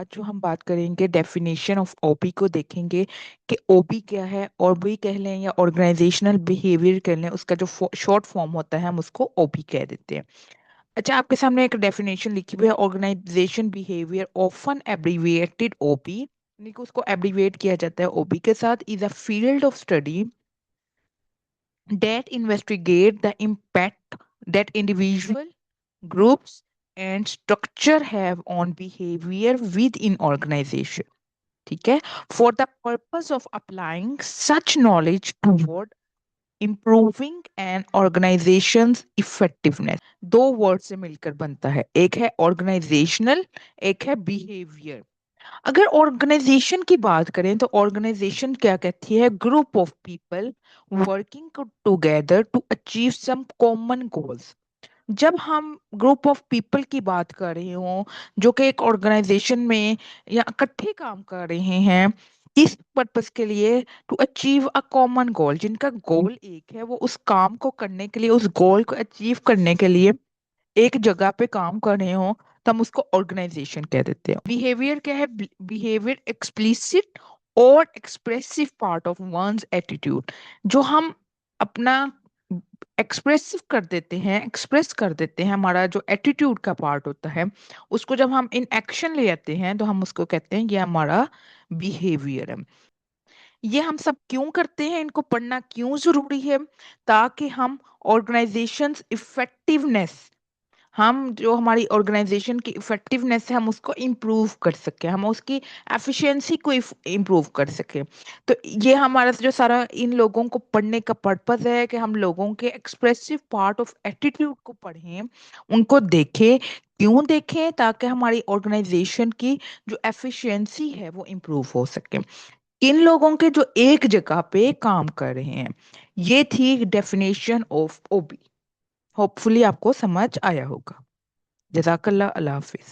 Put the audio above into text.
आज जो हम बात करेंगे डेफिनेशन ऑफ ओबी को देखेंगे कि ओबी क्या है। ओबी कह लें या ऑर्गेनाइजेशनल बिहेवियर कह लें, उसका जो शॉर्ट फॉर्म होता है हम उसको ओबी कह देते हैं। अच्छा, आपके सामने एक डेफिनेशन लिखी हुई है, ऑर्गेनाइजेशन बिहेवियर ऑफन एब्रीविएटेड ओबी, यानी कि उसको एब्रीविएट किया जाता है ओबी के साथ, is a field of study that investigate the impact that individual groups and structure have on behavior within organization. ठीक है, for the purpose of applying such knowledge toward improving an organization's effectiveness। दो word से मिलकर बनता है, एक है organisational, एक है बिहेवियर। अगर ऑर्गेनाइजेशन की बात करें तो ऑर्गेनाइजेशन क्या कहती है, group of people working together to achieve some common goals. जब हम ग्रुप ऑफ पीपल की बात कर रहे हो जो कि एक ऑर्गेनाइजेशन में या इकट्ठे काम कर रहे हैं, किस पर्पस के लिए, to achieve a common goal, जिनका गोल एक है, वो उस काम को करने के लिए, उस गोल को अचीव करने के लिए एक जगह पे काम कर रहे हो, तो हम उसको ऑर्गेनाइजेशन कह देते हैं। बिहेवियर क्या है, बिहेवियर एक्सप्लिसिट और expressive part of one's attitude, जो हम अपना एक्सप्रेसिव कर देते हैं, एक्सप्रेस कर देते हैं, हमारा जो एटीट्यूड का पार्ट होता है, उसको जब हम इन एक्शन ले आते हैं तो हम उसको कहते हैं ये हमारा बिहेवियर है। ये हम सब क्यों करते हैं, इनको पढ़ना क्यों जरूरी है, ताकि हम ऑर्गेनाइजेशन इफेक्टिवनेस, हम जो हमारी ऑर्गेनाइजेशन की इफेक्टिवनेस है हम उसको इम्प्रूव कर सकें, हम उसकी एफिशिएंसी को इम्प्रूव कर सकें। तो ये हमारा जो सारा इन लोगों को पढ़ने का पर्पस है कि हम लोगों के एक्सप्रेसिव पार्ट ऑफ एटीट्यूड को पढ़ें, उनको देखें। क्यों देखें, ताकि हमारी ऑर्गेनाइजेशन की जो एफिशिएंसी है वो इम्प्रूव हो सके, इन लोगों के जो एक जगह पे काम कर रहे हैं। ये थी डेफिनेशन ऑफ ओबी। होपफुली आपको समझ आया होगा। जज़ाकल्लाह, अल्लाह हाफिज।